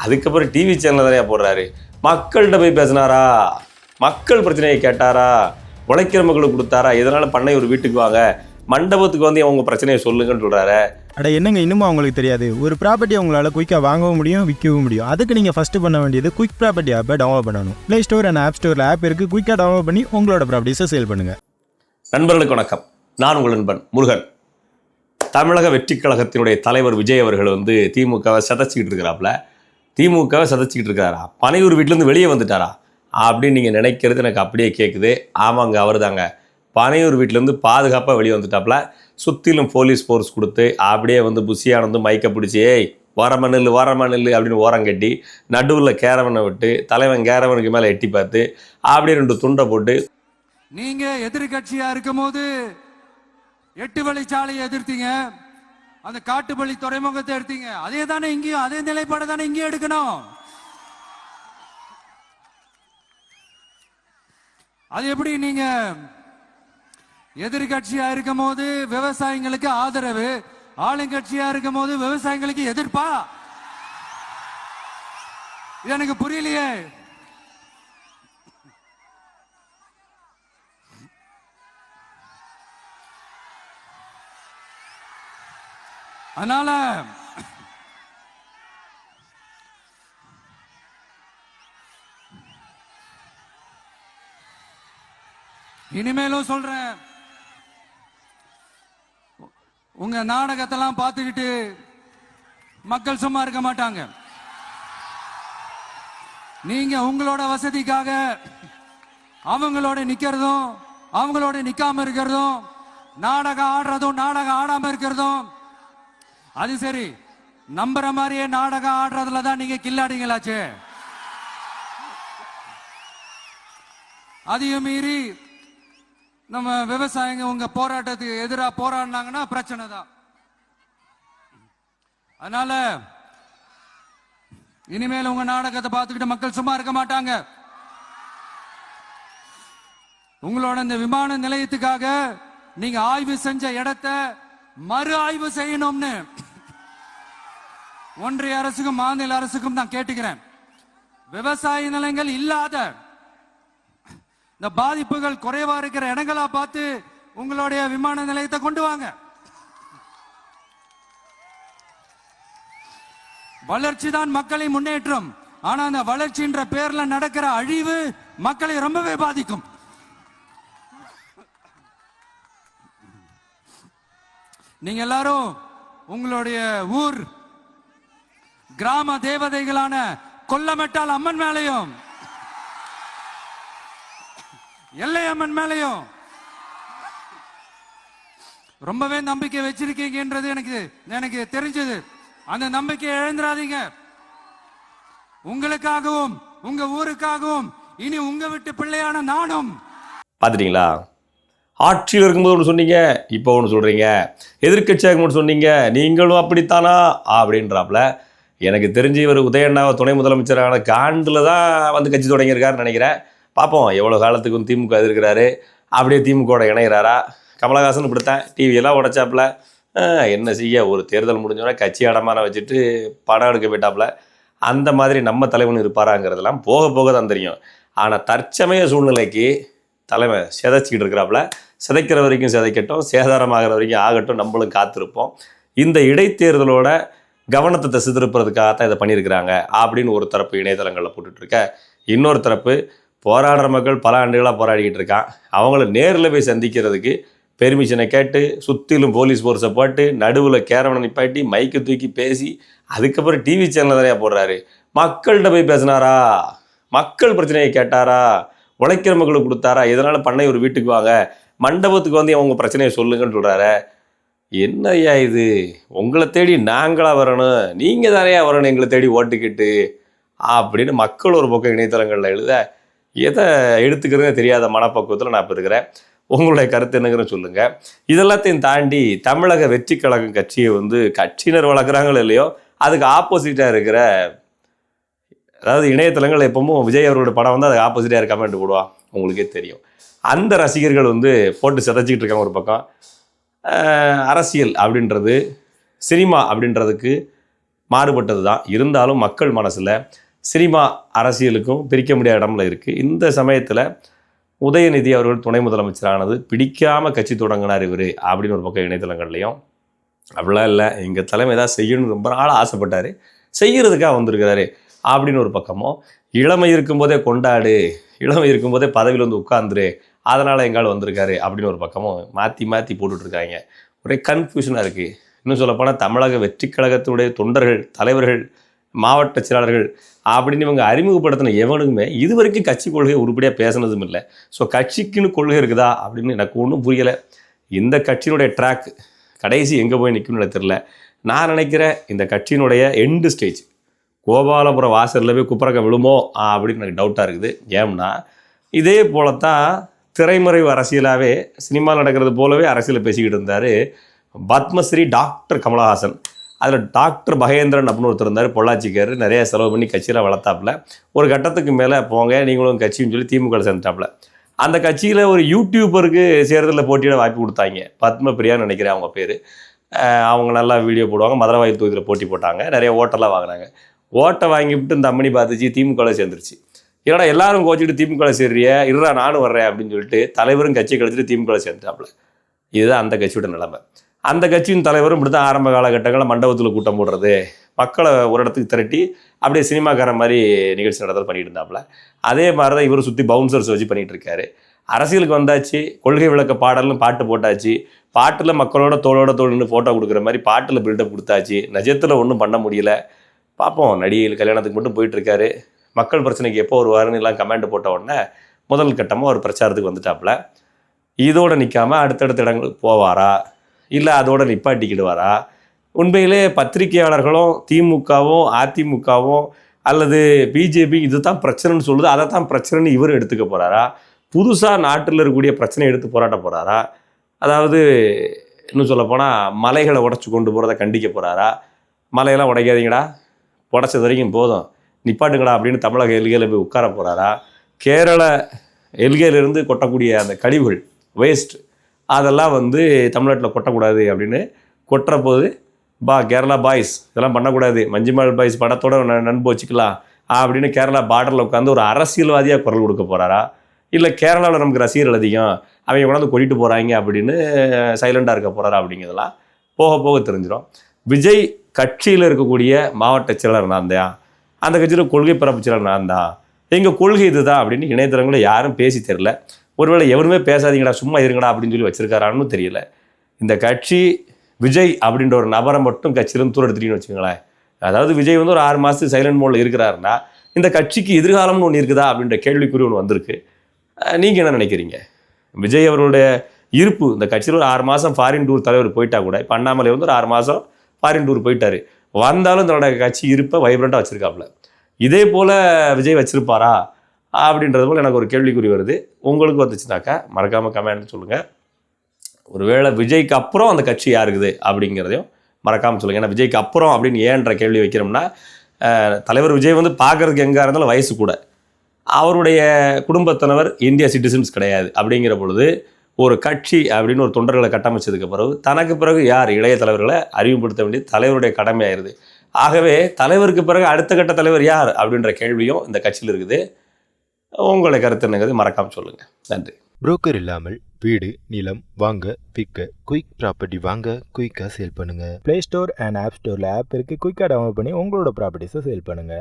அதுக்கப்புறம் TV channel நிறையா போடுறாரு. மக்கள்கிட்ட போய் பேசினாரா, மக்கள் பிரச்சனையை கேட்டாரா, உழைக்கிற மக்களுக்கு கொடுத்தாரா, இதனால் பண்ணை ஒரு வீட்டுக்கு வாங்க, மண்டபத்துக்கு வந்து அவங்க பிரச்சனையை சொல்லுங்கன்னு சொல்கிறாரு. அட என்னங்க இன்னமும் அவங்களுக்கு தெரியாது? ஒரு ப்ராப்பர்ட்டி உங்களால் குயிக்காக வாங்கவும் முடியும், விற்கவும் முடியும். அதுக்கு நீங்கள் ஃபஸ்ட்டு பண்ண வேண்டியது குயிக் ப்ராப்பர்ட்டி ஆப்பை டவுன்லோட் பண்ணணும். ப்ளே ஸ்டோர் அண்ட் ஆப் ஸ்டோரில் ஆப் இருக்குது. குயிக்காக டவுன்லோட் பண்ணி உங்களோட ப்ராப்பர்ட்டிஸை சேல் பண்ணுங்கள். நண்பர்களுக்கு வணக்கம். நான் உங்கள் நண்பன் முருகன். தமிழக வெற்றிக் கழகத்தினுடைய தலைவர் விஜய் அவர்கள் வந்து திமுகவை சதைச்சிக்கிட்டு இருக்கிறாரா, பனையூர் வீட்டிலேருந்து வெளியே வந்துட்டாரா அப்படின்னு நீங்கள் நினைக்கிறது எனக்கு அப்படியே கேட்குது. ஆமாங்க, அவர் தாங்க. பனையூர் வீட்டிலேருந்து பாதுகாப்பாக வெளியே வந்துட்டாப்புல. சுற்றிலும் போலீஸ் ஃபோர்ஸ் கொடுத்து அப்படியே வந்து புஷியானந்து மைக்க பிடிச்சி, ஏய் வரம நெல் அப்படின்னு ஓரம் கட்டி, நடுவில் கேரவனை விட்டு தலைவன் கேரவனுக்கு மேலே எட்டி பார்த்து அப்படியே 2 துண்டை போட்டு, நீங்கள் எதிர்கட்சியாக இருக்கும் போது 8 வழிச்சாலையை எதிர்த்தீங்க, அந்த காட்டுப்பள்ளி துறைமுகத்தை எடுத்தீங்க. அதே தானே இங்கேயும், அதே நிலைப்பாடு தானே இங்கேயும் எடுக்கணும். அது எப்படி நீங்க எதிர்கட்சியா இருக்கும் போது விவசாயிகளுக்கு ஆதரவு, ஆளுங்கட்சியா இருக்கும் போது விவசாயிகளுக்கு எதிர்ப்பா? இது எனக்கு புரியலையே. அதனால இனிமேலும் சொல்றேன், உங்க நாடகத்தெல்லாம் பார்த்துக்கிட்டு மக்கள் சும்மா இருக்க மாட்டாங்க. நீங்க உங்களோட வசதிக்காக அவங்களோட நிக்கிறதும் அவங்களோட நிக்காம இருக்கிறதும், நாடகம் ஆடுறதும் நாடகம் ஆடாம இருக்கிறதும், அது சரி, நம்புற மாதிரியே நாடகம் ஆடுறதுல தான் நீங்க கில்லாடிங்களாச்சு. அதையும் மீறி நம்ம விவசாயிங்க உங்க போராட்டத்துக்கு எதிராக போராடினாங்கன்னா பிரச்சனை தான். அதனால இனிமேல் உங்க நாடகத்தை பார்த்துக்கிட்டு மக்கள் சும்மா இருக்க மாட்டாங்க. உங்களோட இந்த விமான நிலையத்துக்காக நீங்க ஆய்வு செஞ்ச இடத்தை மறு ஆய்வு செய்யணும்னு ஒன்றிய அரசுக்கும் மாநில அரசுக்கும் நான் கேட்டுக்கிறேன். விவசாய நிலங்கள் இல்லாத இந்த பாதிப்புகள் குறைவா இருக்கிற இடங்களா பார்த்து உங்களுடைய விமான நிலையத்தை கொண்டு வாங்க. வளர்ச்சி தான் மக்களை முன்னேற்றம். ஆனா அந்த வளர்ச்சின்ற பேர்ல நடக்கிற அழிவு மக்களை ரொம்பவே பாதிக்கும். நீங்க எல்லாரும் உங்களுடைய ஊர் கிராம தேவதைகளான கொல்லமெட்டால் அம்மன் மேலையும் எல்லை அம்மன் மேலையும் ரொம்பவே நம்பிக்கை வச்சிருக்கீங்கன்றது எனக்கு தெரிஞ்சது. அந்த நம்பிக்கையை இழந்துடாதீங்க. உங்களுக்காகவும் உங்க ஊருக்காகவும் இனி உங்க வீட்டு பிள்ளையான நானும். பார்த்துட்டீங்களா? ஆட்சியில் இருக்கும்போது ஒன்று சொன்னீங்க, இப்போ ஒன்று சொல்கிறீங்க. எதிர்கட்சியாக இருக்கும்போது சொன்னீங்க, நீங்களும் அப்படித்தானா அப்படின்றாப்புல. எனக்கு தெரிஞ்சு இவர் உதயண்ணாவை துணை முதலமைச்சரான காண்டில் தான் வந்து கட்சி தொடங்கியிருக்காருன்னு நினைக்கிறேன். பார்ப்போம் எவ்வளோ காலத்துக்கு வந்து திமுக எதிர்க்கிறாரு, அப்படியே திமுகவோட இணைகிறாரா. கமலஹாசன் இப்படித்தான் டிவியெல்லாம் உடைச்சாப்புல. என்ன செய்ய, ஒரு தேர்தல் முடிஞ்சோன்னா கட்சி அடமான வச்சுட்டு படம் எடுக்க போயிட்டாப்புல. அந்த மாதிரி நம்ம தலைவன் இருப்பாராங்கிறதெல்லாம் போக போக தான் தெரியும். ஆனால் தற்சமய சூழ்நிலைக்கு தலைமை சிதைச்சிக்கிட்டு இருக்கிறாப்புல. சிதைக்கிற வரைக்கும் சிதைக்கட்டும், சேதாரமாகிற வரைக்கும் ஆகட்டும், நம்மளும் காத்திருப்போம். இந்த இடைத்தேர்தலோட கவனத்தை திசை திருப்புறதுக்காகத்தான் இதை பண்ணியிருக்கிறாங்க அப்படின்னு ஒரு தரப்பு இணையதளங்களில் போட்டுட்ருக்க. இன்னொரு தரப்பு போராடுற மக்கள் பல ஆண்டுகளாக போராடிக்கிட்டு இருக்கான். அவங்கள நேரில் போய் சந்திக்கிறதுக்கு பெர்மிஷனை கேட்டு சுற்றிலும் போலீஸ் ஃபோர்ஸை போட்டு நடுவில் கேரவனை நிப்பாட்டி மைக்கு தூக்கி பேசி அதுக்கப்புறம் டிவி சேனல் நிறையா போடுறாரு. மக்கள்கிட்ட போய் பேசினாரா, மக்கள் பிரச்சனையை கேட்டாரா, உழைக்கிற மக்களுக்கு கொடுத்தாரா, இதனால் பண்ணை ஒரு வீட்டுக்கு வாங்க, மண்டபத்துக்கு வந்து அவங்க பிரச்சனையை சொல்லுங்கன்னு சொல்கிறாரு. என்ன ஐயா இது? உங்களை தேடி நாங்களாக வரணும், நீங்கள் தானே வரணும் எங்களை தேடி ஓட்டுக்கிட்டு அப்படின்னு மக்கள் ஒரு பக்கம் இணையதளங்களில் எழுத, எதை எடுத்துக்கிறதுன்னு தெரியாத மனப்பக்குவத்தில் நான் இப்போ இருக்கிறேன். உங்களுடைய கருத்து என்னங்கிறன்னு சொல்லுங்கள். இதெல்லாத்தையும் தாண்டி தமிழக வெற்றி கழகம் கட்சியை வந்து கட்சியினர் வளர்க்குறாங்களோ இல்லையோ, அதுக்கு ஆப்போசிட்டாக இருக்கிற, அதாவது இணையதளங்கள் எப்பவும் விஜய் அவரோட படம் வந்து அதுக்கு ஆப்போசிட்டாக கமெண்ட் போடுவான், உங்களுக்கே தெரியும். அந்த ரசிகர்கள் வந்து போட்டு சிதைச்சிக்கிட்டு இருக்காங்க. ஒரு பக்கம் அரசியல் அப்படின்றது, சினிமா அப்படின்றதுக்கு மாறுபட்டது தான். இருந்தாலும் மக்கள் மனசில் சினிமா அரசியலுக்கும் பிரிக்க முடியாத இடம்ல இருக்குது. இந்த சமயத்தில் உதயநிதி அவர்கள் துணை முதலமைச்சரானது பிடிக்காமல் கட்சி தொடங்கினார் இவர் அப்படின்னு ஒரு பக்கம் இணையதளங்கள்லையும், அப்படிலாம் இல்லை, எங்கள் தலைமை ஏதாவது செய்யணும்னு ரொம்ப நாள் ஆசைப்பட்டார், செய்கிறதுக்காக வந்திருக்கிறாரு அப்படின்னு ஒரு பக்கமும், இளமை இருக்கும்போதே கொண்டாடு, இளமை இருக்கும்போதே பதவியில் வந்து உட்கார்ந்துரு, அதனால் எங்கால் வந்திருக்காரு அப்படின்னு ஒரு பக்கமும் மாற்றி மாற்றி போட்டுட்ருக்காங்க. ஒரே கன்ஃபியூஷனாக இருக்குது. இன்னும் சொல்லப்போனால் தமிழக வெற்றி கழகத்துடைய தொண்டர்கள், தலைவர்கள், மாவட்ட செயலாளர்கள் அப்படின்னு இவங்க அறிமுகப்படுத்தின எவனுக்குமே இது வரைக்கும் கட்சி கொள்கை உருப்படியாக பேசினதும் இல்லை. ஸோ கட்சிக்குன்னு கொள்கை இருக்குதா அப்படின்னு எனக்கு ஒன்றும் புரியலை. இந்த கட்சியினுடைய ட்ராக் கடைசி எங்கே போய் நிற்கும்னு எனக்கு தெரியல. நான் நினைக்கிறேன் இந்த கட்சியினுடைய எண்டு ஸ்டேஜ் கோபாலபுரம் வாசலில் போய் குப்பரக்க விழுமோ அப்படின்னு எனக்கு டவுட்டாக இருக்குது. ஏம்னா இதே போலத்தான் திரைமறைவு அரசியலாகவே சினிமாவில் நடக்கிறது போலவே அரசியலில் பேசிக்கிட்டு இருந்தார் பத்மஸ்ரீ டாக்டர் கமலஹாசன். அதில் டாக்டர் பகேந்திரன் அப்படின்னு ஒருத்தர் இருந்தார், பொள்ளாச்சிக்கார், நிறைய செலவு பண்ணி கட்சியில் வளர்த்தாப்புல. ஒரு கட்டத்துக்கு மேலே போங்க நீங்களும் கட்சின்னு சொல்லி திமுக சேர்ந்துட்டாப்புல. அந்த கட்சியில் ஒரு யூடியூபருக்கு சேர்தலில் போட்டியிட வாய்ப்பு கொடுத்தாங்க, பத்மபிரியான்னு நினைக்கிறேன் அவங்க பேர். அவங்க நல்லா வீடியோ போடுவாங்க, மதுரவாயில் தொகுதியில் போட்டி போட்டாங்க, நிறைய ஓட்டெல்லாம் வாங்கினாங்க. ஓட்டை வாங்கிவிட்டு இந்த அம்மணி பார்த்துச்சு, திமுகவில் சேர்ந்துருச்சு. ஏன்னா எல்லாரும் கோச்சிட்டு திமுகவில் சேர்றிய, இருடா நானும் வர்றேன் அப்படின்னு சொல்லிட்டு தலைவரும் கட்சியை கழிச்சிட்டு திமுகவில் சேர்ந்துட்டாப்புல. இதுதான் அந்த கட்சியோட நிலைமை. அந்த கட்சியின் தலைவரும் இப்படி தான் ஆரம்ப காலகட்டங்களில் மண்டபத்தில் கூட்டம் போடுறது, மக்களை ஒரு இடத்துக்கு திரட்டி அப்படியே சினிமாக்கார மாதிரி நிகழ்ச்சி நடத்தல் பண்ணிட்டு இருந்தாப்புல. அதே மாதிரி தான் இவர் சுற்றி பவுன்சர்ஸ் வச்சு பண்ணிகிட்டு இருக்காரு. அரசியலுக்கு வந்தாச்சு, கொள்கை விளக்க பாடல்னு பாட்டு போட்டாச்சு, பாட்டில் மக்களோட தோளோட தோல்னு ஃபோட்டோ கொடுக்குற மாதிரி பாட்டில் பில்டப் கொடுத்தாச்சு, நிஜத்தில் ஒன்றும் பண்ண முடியல. பார்ப்போம், நடிகைகள் கல்யாணத்துக்கு மட்டும் போயிட்டுருக்காரு. மக்கள் பிரச்சனைக்கு எப்போ வருவாருன்னு எல்லாம் கமெண்ட் போட்ட உடனே முதல் கட்டமாக ஒரு பிரச்சாரத்துக்கு வந்துட்டாப்புல. இதோடு நிற்காமல் அடுத்தடுத்த இடங்களுக்கு போவாரா, இல்லை அதோட நிப்பாட்டிக்கிடுவாரா? உண்மையிலே பத்திரிகையாளர்களும் திமுகவும் அதிமுகவும் அல்லது பிஜேபி இது தான் பிரச்சனைன்னு சொல்லுது, அதை தான் பிரச்சனைன்னு இவர் எடுத்துக்க போகிறாரா? புதுசாக நாட்டில் இருக்கக்கூடிய பிரச்சனை எடுத்து போராட்ட போகிறாரா? அதாவது இன்னும் சொல்லப்போனால் மலைகளை உடச்சி கொண்டு போகிறத கண்டிக்க போகிறாரா? மலையெல்லாம் உடைக்காதீங்கடா, உடச்சது வரைக்கும் போதும், நிப்பாட்டுங்கடா அப்படின்னு தமிழக எல்கையில் போய் உட்கார போகிறாரா? கேரள எல்கையிலிருந்து கொட்டக்கூடிய அந்த கழிவுகள் வேஸ்ட் அதெல்லாம் வந்து தமிழ்நாட்டில் கொட்டக்கூடாது அப்படின்னு கொட்டுற போது கேரளா பாய்ஸ் இதெல்லாம் பண்ணக்கூடாது, மஞ்சுமல் பாய்ஸ் படத்தோட நண்பு வச்சுக்கலாம் அப்படின்னு கேரளா பார்டரில் உட்காந்து ஒரு அரசியல்வாதியாக குரல் கொடுக்க போகிறாரா? இல்லை கேரளாவில் நமக்கு ரசிகர்கள் அதிகம், அவங்க கொண்டாந்து கொட்டிட்டு போகிறாங்க அப்படின்னு சைலண்டாக இருக்க போகிறாரா? அப்படிங்கிறதெல்லாம் போக போக தெரிஞ்சிடும். விஜய் கட்சியில் இருக்கக்கூடிய மாவட்ட செயலர் நான் தான், அந்த கட்சியில் கொள்கை பரப்பு செயலர் நான் தான், எங்கள் கொள்கை இது தான் அப்படின்னு இணையதளங்களில் யாரும் பேசி தெரில. ஒருவேளை எவருமே பேசாதீங்கடா சும்மா இருங்கடா அப்படின்னு சொல்லி வச்சுருக்காரான்னு தெரியல. இந்த கட்சி விஜய் அப்படின்ற ஒரு நபரை மட்டும் கட்சியிலேருந்து தூரம் எடுத்துட்டீங்கன்னு வச்சுக்கோங்களேன். அதாவது விஜய் வந்து ஒரு 6 மாதத்துக்கு சைலண்ட் மோடில் இருக்கிறாருன்னா இந்த கட்சிக்கு எதிர்காலம்னு ஒன்று இருக்குதா அப்படின்ற கேள்விக்குறி ஒன்று வந்திருக்கு. நீங்கள் என்ன நினைக்கிறீங்க? விஜய் அவருடைய இருப்பு இந்த கட்சியில் ஒரு 6 மாதம் ஃபாரின் டூர் தலைவர் போயிட்டா கூட, இப்போ அண்ணாமலை வந்து ஒரு 6 மாதம் ஃபாரின் டூர் போயிட்டார், வந்தாலும் தன்னோட கட்சி இருப்பை வைப்ரண்ட்டாக வச்சுருக்காப்புல. இதே போல் விஜய் வச்சுருப்பாரா அப்படின்றது போல் எனக்கு ஒரு கேள்விக்குறி வருது. உங்களுக்கு வந்துச்சுனாக்கா மறக்காமல் கமெண்ட் சொல்லுங்கள். ஒருவேளை விஜய்க்கு அப்புறம் அந்த கட்சி யாருக்குது அப்படிங்கிறதையும் மறக்காமல் சொல்லுங்கள். ஏன்னா விஜய்க்கு அப்புறம் அப்படின்னு ஏன்ற கேள்வி வைக்கிறோம்னா, தலைவர் விஜய் வந்து பார்க்குறதுக்கு எங்கே இருந்தாலும் வயசு கூட, அவருடைய குடும்பத்தினவர் இந்தியா சிட்டிசன்ஸ் கிடையாது. அப்படிங்கிற பொழுது ஒரு கட்சி அப்படின்னு ஒரு தொண்டர்களை கட்டமைச்சதுக்கு பிறகு தனக்கு பிறகு யார் இளைய தலைவர்களை அறிமுகப்படுத்த வேண்டியது தலைவருடைய கடமையாயிருது. ஆகவே தலைவருக்கு பிறகு அடுத்த கட்ட தலைவர் யார் அப்படின்ற கேள்வியும் இந்த கட்சியில் இருக்குது. உங்களை கருத்து என்னங்கிறது மறக்காமல் சொல்லுங்கள். நன்றி. புரோக்கர் இல்லாமல் வீடு நிலம் வாங்க விற்க குயிக் ப்ராப்பர்ட்டி வாங்க குயிக்காக சேல் பண்ணுங்கள். ப்ளே ஸ்டோர் அண்ட் ஆப் ஸ்டோரில் ஆப் இருக்குது, குயிக்காக டவுன்லோட் பண்ணி உங்களோட ப்ராப்பர்ட்டிஸை சேல் பண்ணுங்கள்.